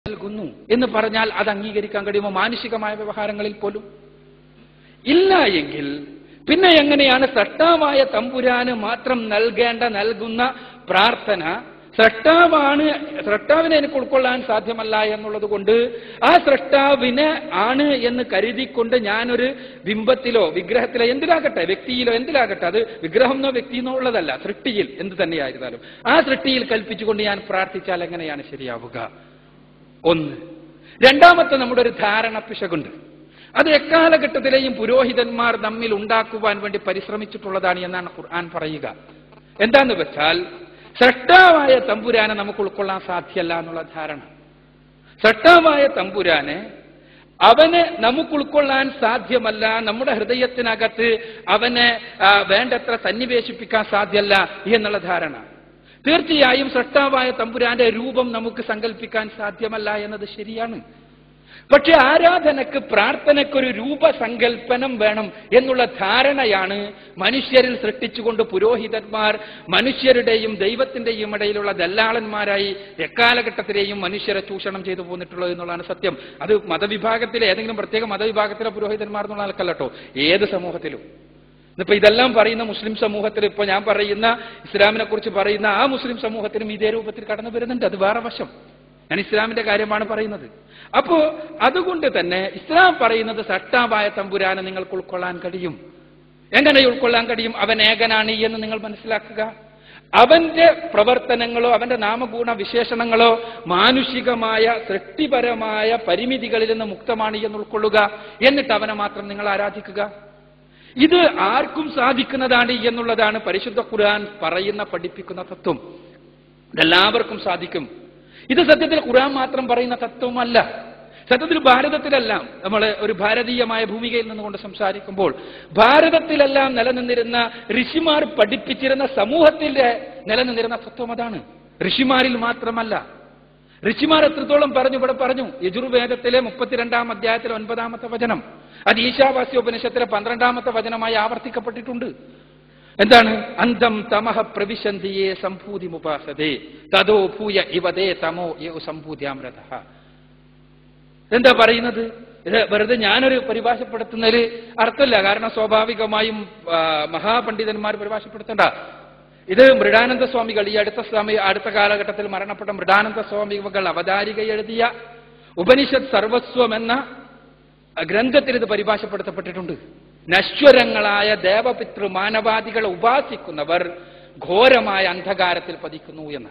നൽകുന്നു എന്ന് പറഞ്ഞാൽ അത് അംഗീകരിക്കാൻ കഴിയുമോ? മാനുഷികമായ വ്യവഹാരങ്ങളിൽ പോലും ഇല്ല എങ്കിൽ പിന്നെ എങ്ങനെയാണ് സൃഷ്ടാവായ തമ്പുരാന് മാത്രം നൽകുന്ന പ്രാർത്ഥന സൃഷ്ടാവിനെ എനിക്ക് ഉൾക്കൊള്ളാൻ സാധ്യമല്ല എന്നുള്ളത് കൊണ്ട് ആ സൃഷ്ടാവിനെ ആണ് എന്ന് കരുതിക്കൊണ്ട് ഞാനൊരു ബിംബത്തിലോ വിഗ്രഹത്തിലോ എന്തിലാകട്ടെ, വ്യക്തിയിലോ എന്തിലാകട്ടെ, അത് വിഗ്രഹമെന്നോ വ്യക്തിയെന്നോ ഉള്ളതല്ല, സൃഷ്ടിയിൽ എന്ത് തന്നെയായിരുന്നാലും ആ സൃഷ്ടിയിൽ കൽപ്പിച്ചുകൊണ്ട് ഞാൻ പ്രാർത്ഥിച്ചാൽ എങ്ങനെയാണ് ശരിയാവുക? ഒന്ന്. രണ്ടാമത്തെ നമ്മുടെ ഒരു ധാരണ പിശകുണ്ട്. അത് എക്കാലഘട്ടത്തിലെയും പുരോഹിതന്മാർ നമ്മിൽ ഉണ്ടാക്കുവാൻ വേണ്ടി പരിശ്രമിച്ചിട്ടുള്ളതാണ് എന്നാണ് ഖുർആൻ പറയുക. എന്താന്ന് വെച്ചാൽ സൃഷ്ടാവായ തമ്പുരാനെ നമുക്ക് ഉൾക്കൊള്ളാൻ സാധ്യമല്ല എന്നുള്ള ധാരണ. സൃഷ്ടാവായ തമ്പുരാനെ അവനെ നമുക്ക് ഉൾക്കൊള്ളാൻ സാധ്യമല്ല, നമ്മുടെ ഹൃദയത്തിനകത്ത് അവനെ വേണ്ടത്ര സന്നിവേശിപ്പിക്കാൻ സാധ്യമല്ല എന്നുള്ള ധാരണ. തീർച്ചയായും സൃഷ്ടാവായ തമ്പുരാന്റെ രൂപം നമുക്ക് സങ്കല്പിക്കാൻ സാധ്യമല്ല എന്നത് ശരിയാണ്. പക്ഷെ ആരാധനക്ക്, പ്രാർത്ഥനയ്ക്കൊരു രൂപസങ്കല്പനം വേണം എന്നുള്ള ധാരണയാണ് മനുഷ്യരിൽ സൃഷ്ടിച്ചുകൊണ്ട് പുരോഹിതന്മാർ മനുഷ്യരുടെയും ദൈവത്തിന്റെയും ഇടയിലുള്ള ദല്ലാളന്മാരായി എക്കാലഘട്ടത്തിലെയും മനുഷ്യരെ ചൂഷണം ചെയ്തു പോന്നിട്ടുള്ളത് എന്നുള്ളതാണ് സത്യം. അത് മതവിഭാഗത്തിലെ ഏതെങ്കിലും പ്രത്യേക മതവിഭാഗത്തിലെ പുരോഹിതന്മാർ എന്നുള്ള ആൾക്കല്ലോ, ഏത് സമൂഹത്തിലും. ഇപ്പൊ ഇതെല്ലാം പറയുന്ന മുസ്ലിം സമൂഹത്തിൽ, ഇപ്പൊ ഞാൻ പറയുന്ന ഇസ്ലാമിനെ കുറിച്ച് പറയുന്ന ആ മുസ്ലിം സമൂഹത്തിനും ഇതേ രൂപത്തിൽ കടന്നു വരുന്നുണ്ട്. അത് വേറെ വശം. ഞാൻ ഇസ്ലാമിന്റെ കാര്യമാണ് പറയുന്നത്. അപ്പോ അതുകൊണ്ട് തന്നെ ഇസ്ലാം പറയുന്നത് സൃഷ്ടാവായ തമ്പുരാനെ നിങ്ങൾക്ക് ഉൾക്കൊള്ളാൻ കഴിയും. എങ്ങനെ ഉൾക്കൊള്ളാൻ കഴിയും? അവൻ ഏകനാണ് എന്ന് നിങ്ങൾ മനസ്സിലാക്കുക. അവന്റെ പ്രവർത്തനങ്ങളോ അവന്റെ നാമഗുണ വിശേഷണങ്ങളോ മാനുഷികമായ സൃഷ്ടിപരമായ പരിമിതികളിൽ നിന്ന് മുക്തമാണ് എന്ന് ഉൾക്കൊള്ളുക. എന്നിട്ട് അവനെ മാത്രം നിങ്ങൾ ആരാധിക്കുക. ഇത് ആർക്കും സാധിക്കുന്നതാണ് എന്നുള്ളതാണ് പരിശുദ്ധ ഖുർആൻ പഠിപ്പിക്കുന്ന തത്വം. ഇതെല്ലാവർക്കും സാധിക്കും. ഇത് സത്യത്തിൽ ഖുർആൻ മാത്രം പറയുന്ന തത്വമല്ല. സത്യത്തിൽ ഭാരതത്തിലെല്ലാം നമ്മൾ ഒരു ഭാരതീയമായ ഭൂമികയിൽ നിന്നുകൊണ്ട് സംസാരിക്കുമ്പോൾ ഭാരതത്തിലെല്ലാം നിലനിന്നിരുന്ന ഋഷിമാർ പഠിപ്പിച്ചിരുന്ന സമൂഹത്തിന്റെ നിലനിന്നിരുന്ന തത്വം അതാണ്. ഋഷിമാരിൽ മാത്രമല്ല. ഋഷിമാർ എത്രത്തോളം പറഞ്ഞു? ഇവിടെ പറഞ്ഞു യജുർവേദത്തിലെ 32-ാം അധ്യായത്തിലെ 9-ാമത്തെ വചനം, അത് ഈശാവാസ്യോപനിഷത്തിലെ 12-ാമത്തെ വചനമായി ആവർത്തിക്കപ്പെട്ടിട്ടുണ്ട്. എന്താണ്? അന്തം തമഹ പ്രവിശന്തിയെ സംഭൂതിമുപാസതേ തതോ ഭൂയ ഇവതേ തമോ യോ സംഭൂതിയാമൃത. എന്താ പറയുന്നത്? ഇത് വെറുതെ ഞാനൊരു പരിഭാഷപ്പെടുത്തുന്നതിൽ അർത്ഥമില്ല. കാരണം സ്വാഭാവികമായും മഹാപണ്ഡിതന്മാർ പരിഭാഷപ്പെടുത്തേണ്ട. ഇത് മൃഡാനന്ദ സ്വാമികൾ, ഈ അടുത്ത കാലഘട്ടത്തിൽ മരണപ്പെട്ട മൃഡാനന്ദ സ്വാമികൾ അവതാരിക എഴുതിയ ഉപനിഷത്ത് സർവസ്വം എന്ന ഗ്രന്ഥത്തിൽ ഇത് പരിഭാഷപ്പെടുത്തപ്പെട്ടിട്ടുണ്ട്. നശ്വരങ്ങളായ ദേവപിതൃ മാനവാദികളെ ഉപാസിക്കുന്നവർ ഘോരമായ അന്ധകാരത്തിൽ പതിക്കുന്നു എന്ന്.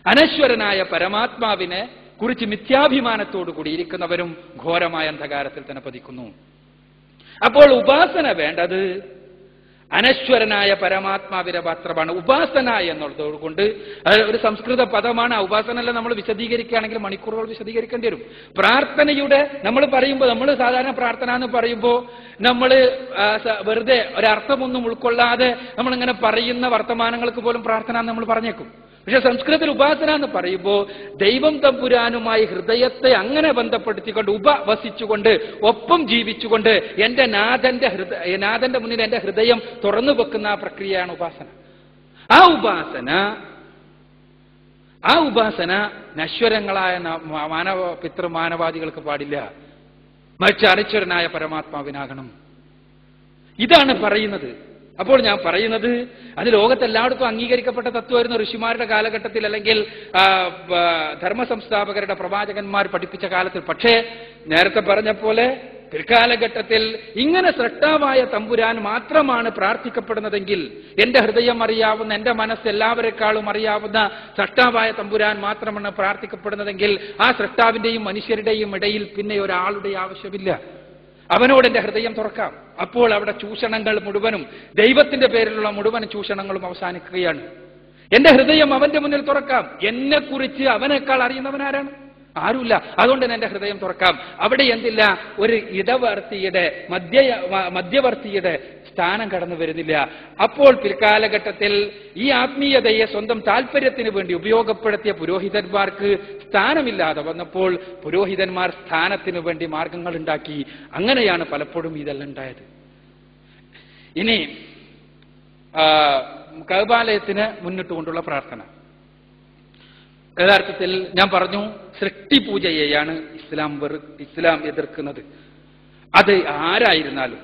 അനശ്വരനായ പരമാത്മാവിനെ കുറിച്ച് മിഥ്യാഭിമാനത്തോടുകൂടി ഇരിക്കുന്നവരും ഘോരമായ അന്ധകാരത്തിൽ തന്നെ പതിക്കുന്നു. അപ്പോൾ ഉപാസന വേണ്ടത് അനശ്വരനായ പരമാത്മാവിന്റെ മാത്രമാണ്. ഉപാസന എന്നുള്ളതുകൊണ്ട് ഒരു സംസ്കൃത പദമാണ്. ഉപാസന നമ്മൾ വിശദീകരിക്കുകയാണെങ്കിൽ മണിക്കൂറുകൾ വിശദീകരിക്കേണ്ടി വരും. പ്രാർത്ഥനയുടെ നമ്മൾ പറയുമ്പോൾ, നമ്മൾ സാധാരണ പ്രാർത്ഥന എന്ന് പറയുമ്പോൾ നമ്മൾ വെറുതെ ഒരർത്ഥമൊന്നും ഉൾക്കൊള്ളാതെ നമ്മളിങ്ങനെ പറയുന്ന വർത്തമാനങ്ങൾക്ക് പോലും പ്രാർത്ഥന എന്ന് നമ്മൾ പറഞ്ഞേക്കും. പക്ഷെ സംസ്കൃതത്തിൽ ഉപാസന എന്ന് പറയുമ്പോൾ ദൈവം തമ്പുരാനുമായി ഹൃദയത്തെ അങ്ങനെ ബന്ധപ്പെടുത്തിക്കൊണ്ട് ഉപവസിച്ചുകൊണ്ട് ഒപ്പം ജീവിച്ചുകൊണ്ട് എന്റെ നാഥന്റെ മുന്നിൽ എന്റെ ഹൃദയം തുറന്നു വെക്കുന്ന ആ പ്രക്രിയയാണ് ഉപാസന. ആ ഉപാസന നശ്വരങ്ങളായ പിതൃമാനവാദികൾക്ക് പാടില്ല, മറിച്ച് അനശ്വരനായ പരമാത്മാവിനാകണം. ഇതാണ് പറയുന്നത്. അപ്പോൾ ഞാൻ പറയുന്നത് അത് ലോകത്തെല്ലായിടത്തും അംഗീകരിക്കപ്പെട്ട തത്വമായിരുന്നു ഋഷിമാരുടെ കാലഘട്ടത്തിൽ, അല്ലെങ്കിൽ ധർമ്മ സംസ്ഥാപകരുടെ പ്രവാചകന്മാർ പഠിപ്പിച്ച കാലത്തിൽ. പക്ഷേ നേരത്തെ പറഞ്ഞ പോലെ പിൽക്കാലഘട്ടത്തിൽ ഇങ്ങനെ സൃഷ്ടാവായ തമ്പുരാൻ മാത്രമാണ് പ്രാർത്ഥിക്കപ്പെടുന്നതെങ്കിൽ, എന്റെ ഹൃദയം അറിയാവുന്ന, എന്റെ മനസ്സ് എല്ലാവരെക്കാളും അറിയാവുന്ന സൃഷ്ടാവായ തമ്പുരാൻ മാത്രമാണ് പ്രാർത്ഥിക്കപ്പെടുന്നതെങ്കിൽ ആ സൃഷ്ടാവിന്റെയും മനുഷ്യരുടെയും ഇടയിൽ പിന്നെ ഒരാളുടെ ആവശ്യമില്ല. അവനോട് എന്റെ ഹൃദയം തുറക്കാം. അപ്പോൾ അവിടെ ചൂഷണങ്ങൾ മുഴുവനും, ദൈവത്തിന്റെ പേരിലുള്ള മുഴുവൻ ചൂഷണങ്ങളും അവസാനിക്കുകയാണ്. എന്റെ ഹൃദയം അവന്റെ മുന്നിൽ തുറക്കാം. എന്നെക്കുറിച്ച് അവനേക്കാൾ അറിയുന്നവനാരാണ്? ആരുമില്ല. അതുകൊണ്ട് തന്നെ എന്റെ ഹൃദയം തുറക്കാം. അവിടെ എന്തില്ല? ഒരു ഇടവർത്തിയുടെ മധ്യവർത്തിയുടെ സ്ഥാനം കടന്നു വരുന്നില്ല. അപ്പോൾ പിൽക്കാലഘട്ടത്തിൽ ഈ ആത്മീയതയെ സ്വന്തം താല്പര്യത്തിന് വേണ്ടി ഉപയോഗപ്പെടുത്തിയ പുരോഹിതന്മാർക്ക് സ്ഥാനമില്ലാതെ വന്നപ്പോൾ പുരോഹിതന്മാർ സ്ഥാനത്തിന് വേണ്ടി മാർഗങ്ങൾ ഉണ്ടാക്കി. അങ്ങനെയാണ് പലപ്പോഴും ഇതെല്ലാം ഉണ്ടായത്. ഇനി കഅബാലയത്തിന് മുന്നിട്ടുകൊണ്ടുള്ള പ്രാർത്ഥന. യഥാർത്ഥത്തിൽ ഞാൻ പറഞ്ഞു, സൃഷ്ടിപൂജയെയാണ് ഇസ്ലാം എതിർക്കുന്നത്. അത് ആരായിരുന്നാലും,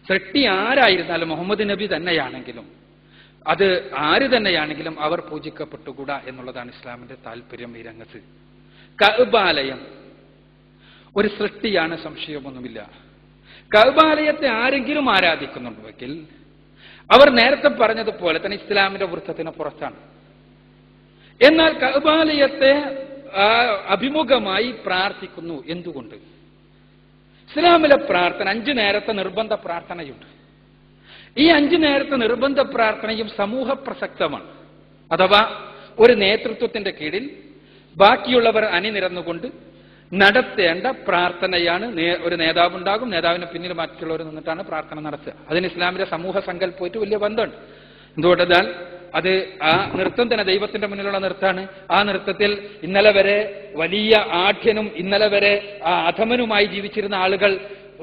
സൃഷ്ടി ആരായിരുന്നാലും, മുഹമ്മദ് നബി തന്നെയാണെങ്കിലും, അത് ആര് തന്നെയാണെങ്കിലും അവർ പൂജിക്കപ്പെട്ടുകൂടാ എന്നുള്ളതാണ് ഇസ്ലാമിന്റെ താല്പര്യം ഈ രംഗത്ത്. കഅബാലയം ഒരു സൃഷ്ടിയാണ്, സംശയമൊന്നുമില്ല. കഅബാലയത്തെ ആരെങ്കിലും ആരാധിക്കുന്നുണ്ടെങ്കിൽ അവർ നേരത്തെ പറഞ്ഞതുപോലെ തന്നെ ഇസ്ലാമിന്റെ വൃത്തത്തിന് പുറത്താണ്. എന്നാൽ കഅബാലയത്തെ അഭിമുഖമായി പ്രാർത്ഥിക്കുന്നു. എന്തുകൊണ്ട്? ഇസ്ലാമിലെ പ്രാർത്ഥന 5 നേരത്തെ നിർബന്ധ പ്രാർത്ഥനയുണ്ട്. ഈ 5 നേരത്തെ നിർബന്ധ പ്രാർത്ഥനയും സമൂഹ പ്രസക്തമാണ്. അഥവാ ഒരു നേതൃത്വത്തിന്റെ കീഴിൽ ബാക്കിയുള്ളവർ അണിനിരന്നുകൊണ്ട് നടത്തേണ്ട പ്രാർത്ഥനയാണ്. ഒരു നേതാവുണ്ടാകും, നേതാവിന് പിന്നിൽ മറ്റുള്ളവർ നിന്നിട്ടാണ് പ്രാർത്ഥന നടത്തുക. അതിന് ഇസ്ലാമിലെ സമൂഹ സങ്കല്പമായിട്ട് വലിയ ബന്ധമുണ്ട്. എന്തുകൊണ്ടെന്നാൽ അത് ആ നൃത്തം തന്നെ ദൈവത്തിന്റെ മുന്നിലുള്ള നൃത്തമാണ്. ആ നൃത്തത്തിൽ ഇന്നലെ വരെ വലിയ ആഢ്യനും ഇന്നലെ വരെ അധമനുമായി ജീവിച്ചിരുന്ന ആളുകൾ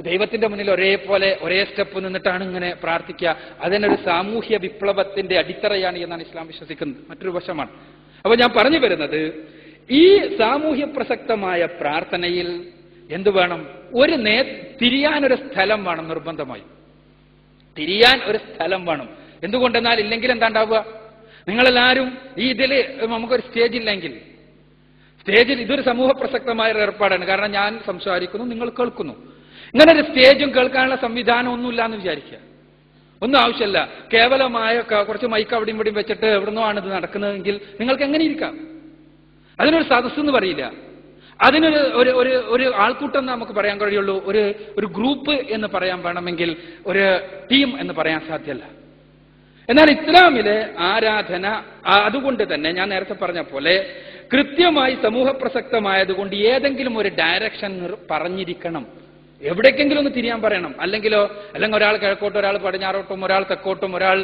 ദൈവത്തിന്റെ മുന്നിൽ ഒരേപോലെ ഒരേ സ്റ്റെപ്പ് നിന്നിട്ടാണ് ഇങ്ങനെ പ്രാർത്ഥിക്കുക. അതിനൊരു സാമൂഹ്യ വിപ്ലവത്തിന്റെ അടിത്തറയാണ് എന്നാണ് ഇസ്ലാം വിശ്വസിക്കുന്നത്. മറ്റൊരു വശമാണ്. അപ്പൊ ഞാൻ പറഞ്ഞു വരുന്നത്, ഈ സാമൂഹ്യ പ്രസക്തമായ പ്രാർത്ഥനയിൽ എന്തു വേണം? തിരിയാനൊരു സ്ഥലം വേണം. നിർബന്ധമായി തിരിയാൻ ഒരു സ്ഥലം വേണം. എന്തുകൊണ്ടെന്നാൽ ഇല്ലെങ്കിൽ എന്താ ഉണ്ടാവുക? നിങ്ങളെല്ലാവരും ഇതിൽ നമുക്കൊരു സ്റ്റേജ് ഇല്ലെങ്കിൽ, സ്റ്റേജിൽ ഇതൊരു സമൂഹ പ്രസക്തമായ ഒരു ഏർപ്പാടാണ്. കാരണം ഞാൻ സംസാരിക്കുന്നു, നിങ്ങൾ കേൾക്കുന്നു. ഇങ്ങനെ ഒരു സ്റ്റേജും കേൾക്കാനുള്ള സംവിധാനം ഒന്നുമില്ല എന്ന് വിചാരിക്കുക. ഒന്നും ആവശ്യമില്ല. കേവലമായ കുറച്ച് മൈക്ക് അവിടെയും ഇവിടെയും വെച്ചിട്ട് എവിടുന്നോ ആണ് ഇത് നടക്കുന്നതെങ്കിൽ നിങ്ങൾക്ക് എങ്ങനെ ഇരിക്കാം? അതിനൊരു സദസ്സ് എന്ന് പറയില്ല. അതിനൊരു ഒരു ആൾക്കൂട്ടം നമുക്ക് പറയാൻ കഴിയുള്ളൂ. ഒരു ഗ്രൂപ്പ് എന്ന് പറയാൻ വേണമെങ്കിൽ ഒരു ടീം എന്ന് പറയാൻ സാധ്യമല്ല. എന്നാൽ ഇസ്ലാമിലെ ആരാധന അതുകൊണ്ട് തന്നെ ഞാൻ നേരത്തെ പറഞ്ഞ പോലെ കൃത്യമായി സമൂഹ പ്രസക്തമായതുകൊണ്ട് ഏതെങ്കിലും ഒരു ഡയറക്ഷൻ പറഞ്ഞിരിക്കണം. എവിടേക്കെങ്കിലും ഒന്ന് തിരിയാൻ പറയണം. അല്ലെങ്കിൽ ഒരാൾ കിഴക്കോട്ടും, ഒരാൾ പടിഞ്ഞാറോട്ടും, ഒരാൾ തെക്കോട്ടും, ഒരാൾ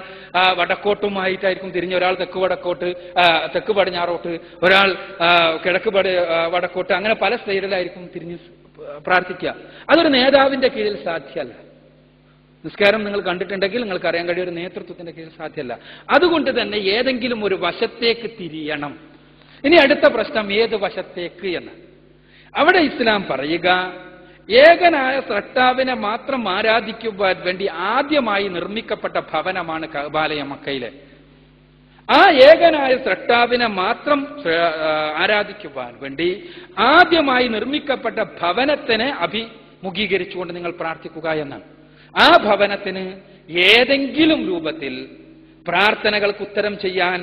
വടക്കോട്ടുമായിട്ടായിരിക്കും തിരിഞ്ഞ്, ഒരാൾ തെക്ക് പടിഞ്ഞാറോട്ട്, ഒരാൾ കിഴക്ക് വടക്കോട്ട്, അങ്ങനെ പല സൈഡിലായിരിക്കും തിരിഞ്ഞ് പ്രാർത്ഥിക്കുക. അതൊരു നേതാവിന്റെ കീഴിൽ സാധ്യമല്ല. നിസ്കാരം നിങ്ങൾ കണ്ടിട്ടുണ്ടെങ്കിൽ നിങ്ങൾക്ക് അറിയാൻ കഴിയും, ഒരു നേതൃത്വത്തിന്റെ കീഴിൽ സാധ്യമല്ല. അതുകൊണ്ട് തന്നെ ഏതെങ്കിലും ഒരു വശത്തേക്ക് തിരിയണം. ഇനി അടുത്ത പ്രശ്നം ഏത് വശത്തേക്ക് എന്ന്. അവിടെ ഇസ്ലാം പറയുക, ഏകനായ സ്രഷ്ടാവിനെ മാത്രം ആരാധിക്കുവാൻ വേണ്ടി ആദ്യമായി നിർമ്മിക്കപ്പെട്ട ഭവനമാണ് കഅബാലയം മക്കയിലെ. ആ ഏകനായ സ്രഷ്ടാവിനെ മാത്രം ആരാധിക്കുവാൻ വേണ്ടി ആദ്യമായി നിർമ്മിക്കപ്പെട്ട ഭവനത്തിനെ അഭിമുഖീകരിച്ചുകൊണ്ട് നിങ്ങൾ പ്രാർത്ഥിക്കുക എന്നാണ്. ആ ഭവനത്തിന് ഏതെങ്കിലും രൂപത്തിൽ പ്രാർത്ഥനകൾക്ക് ഉത്തരം ചെയ്യാൻ,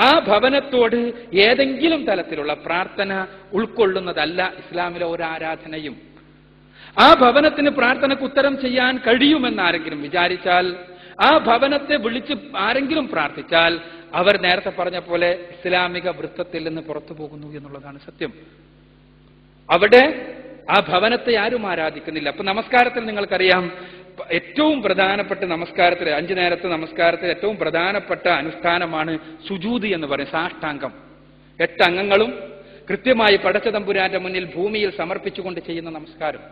ആ ഭവനത്തോട് ഏതെങ്കിലും തലത്തിലുള്ള പ്രാർത്ഥന ഉൾക്കൊള്ളുന്നതല്ല ഇസ്ലാമിലെ ഒരു ആരാധനയും. ആ ഭവനത്തിന് പ്രാർത്ഥനയ്ക്ക് ഉത്തരം ചെയ്യാൻ കഴിയുമെന്ന് ആരെങ്കിലും വിചാരിച്ചാൽ, ആ ഭവനത്തെ വിളിച്ച് ആരെങ്കിലും പ്രാർത്ഥിച്ചാൽ അവർ നേരത്തെ പറഞ്ഞ പോലെ ഇസ്ലാമിക വൃത്തത്തിൽ നിന്ന് പുറത്തു പോകുന്നു എന്നുള്ളതാണ് സത്യം. അവിടെ ആ ഭവനത്തെ ആരും ആരാധിക്കുന്നില്ല. അപ്പൊ നമസ്കാരത്തിൽ നിങ്ങൾക്കറിയാം, ഏറ്റവും പ്രധാനപ്പെട്ട നമസ്കാരത്തിൽ 5 നേരത്തെ നമസ്കാരത്തിൽ ഏറ്റവും പ്രധാനപ്പെട്ട അനുഷ്ഠാനമാണ് സുജൂദ് എന്ന് പറയും, സാഷ്ടാംഗം. 8 അംഗങ്ങളും കൃത്യമായി പടച്ച തമ്പുരാന്റെ മുന്നിൽ ഭൂമിയിൽ സമർപ്പിച്ചുകൊണ്ട് ചെയ്യുന്ന നമസ്കാരം.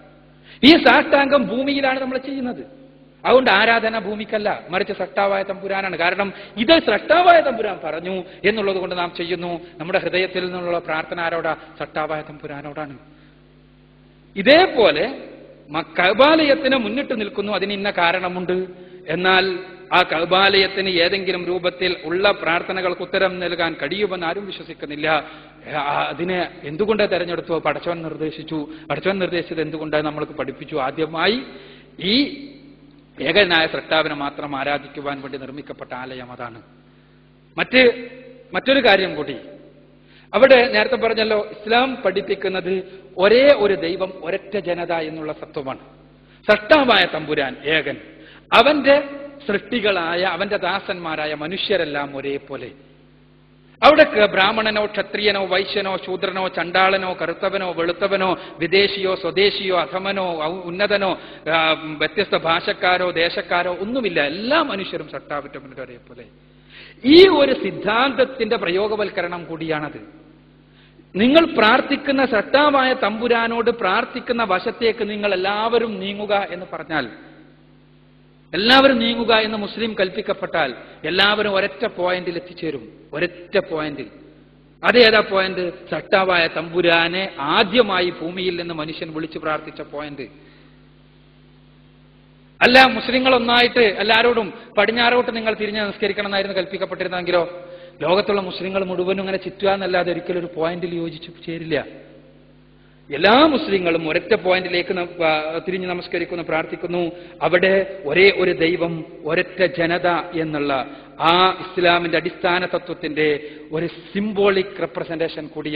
ഈ സാഷ്ടാംഗം ഭൂമിയിലാണ് നമ്മൾ ചെയ്യുന്നത്. അതുകൊണ്ട് ആരാധന ഭൂമിക്കല്ല, മറിച്ച് സ്രഷ്ടാവായ തമ്പുരാനാണ്. കാരണം ഇത് സ്രഷ്ടാവായ തമ്പുരാൻ പറഞ്ഞു എന്നുള്ളത് കൊണ്ട് നാം ചെയ്യുന്നു. നമ്മുടെ ഹൃദയത്തിൽ നിന്നുള്ള പ്രാർത്ഥന ആരോടാ? സ്രഷ്ടാവായ തമ്പുരാനോടാണ്. ഇതേപോലെ കഅബാലയത്തിന് മുന്നിട്ട് നിൽക്കുന്നു. അതിന് ഇന്ന കാരണമുണ്ട്. എന്നാൽ ആ കഅബാലയത്തിന് ഏതെങ്കിലും രൂപത്തിൽ ഉള്ള പ്രാർത്ഥനകൾക്ക് ഉത്തരം നൽകാൻ കഴിയുമെന്ന് ആരും വിശ്വസിക്കുന്നില്ല. അതിനെ എന്തുകൊണ്ട് തെരഞ്ഞെടുത്തു? പടച്ചവൻ നിർദ്ദേശിച്ചു. പടച്ചവൻ നിർദ്ദേശിച്ചത് എന്തുകൊണ്ട് നമ്മൾക്ക് പഠിപ്പിച്ചു. ആദ്യമായി ഈ ഏകനായ സ്രഷ്ടാവിനെ മാത്രം ആരാധിക്കുവാൻ വേണ്ടി നിർമ്മിക്കപ്പെട്ട ആലയം അതാണ്. മറ്റൊരു കാര്യം കൂടി, അവിടെ നേരത്തെ പറഞ്ഞല്ലോ, ഇസ്ലാം പഠിപ്പിക്കുന്നത് ഒരേ ഒരു ദൈവം, ഒരൊറ്റ ജനത എന്നുള്ള തത്വമാണ്. സ്രഷ്ടാവായ തമ്പുരാൻ ഏകൻ, അവന്റെ സൃഷ്ടികളായ അവന്റെ ദാസന്മാരായ മനുഷ്യരെല്ലാം ഒരേപോലെ. അവിടെ ബ്രാഹ്മണനോ ക്ഷത്രിയനോ വൈശ്യനോ ശൂദ്രനോ ചണ്ടാളനോ കറുത്തവനോ വെളുത്തവനോ വിദേശിയോ സ്വദേശിയോ അധമനോ ഉന്നതനോ വ്യത്യസ്ത ഭാഷക്കാരോ ദേശക്കാരോ ഒന്നുമില്ല. എല്ലാ മനുഷ്യരും സ്രഷ്ടാവിന്റെ മുന്നിൽ ഒരേപോലെ. ഈ ഒരു സിദ്ധാന്തത്തിന്റെ പ്രയോഗവൽക്കരണം കൂടിയാണത്. നിങ്ങൾ പ്രാർത്ഥിക്കുന്ന സ്രഷ്ടാവായ തമ്പുരാനോട് പ്രാർത്ഥിക്കുന്ന വശത്തേക്ക് നിങ്ങൾ എല്ലാവരും നീങ്ങുക എന്ന് പറഞ്ഞാൽ, എല്ലാവരും നീങ്ങുക എന്ന് മുസ്ലിം കൽപ്പിക്കപ്പെട്ടാൽ എല്ലാവരും ഒരൊറ്റ പോയിന്റിൽ എത്തിച്ചേരും. ഒരൊറ്റ പോയിന്റിൽ. അതേതാ പോയിന്റ്? സട്ടാവായ തമ്പുരാനെ ആദ്യമായി ഭൂമിയിൽ നിന്ന് മനുഷ്യൻ വിളിച്ചു പ്രാർത്ഥിച്ച പോയിന്റ്. അല്ല മുസ്ലിങ്ങൾ ഒന്നായിട്ട് എല്ലാവരോടും പടിഞ്ഞാറോട്ട് നിങ്ങൾ തിരിഞ്ഞ് നമസ്കരിക്കണം എന്നായിരുന്നു കൽപ്പിക്കപ്പെട്ടിരുന്നെങ്കിലോ ലോകത്തുള്ള മുസ്ലിങ്ങൾ മുഴുവനും ഇങ്ങനെ ചുറ്റുക എന്നല്ലാതെ ഒരിക്കലും ഒരു പോയിന്റിൽ യോജിച്ചു ചേരില്ല. എല്ലാ മുസ്ലിങ്ങളും ഒരൊറ്റ പോയിന്റിലേക്ക് തിരിഞ്ഞ് നമസ്കരിക്കുന്നു, പ്രാർത്ഥിക്കുന്നു. അവിടെ ഒരേ ഒരു ദൈവം, ഒരൊറ്റ ജനത എന്നുള്ള ആ ഇസ്ലാമിന്റെ അടിസ്ഥാന തത്വത്തിന്റെ ഒരു സിംബോളിക് റെപ്രസെന്റേഷൻ കൂടി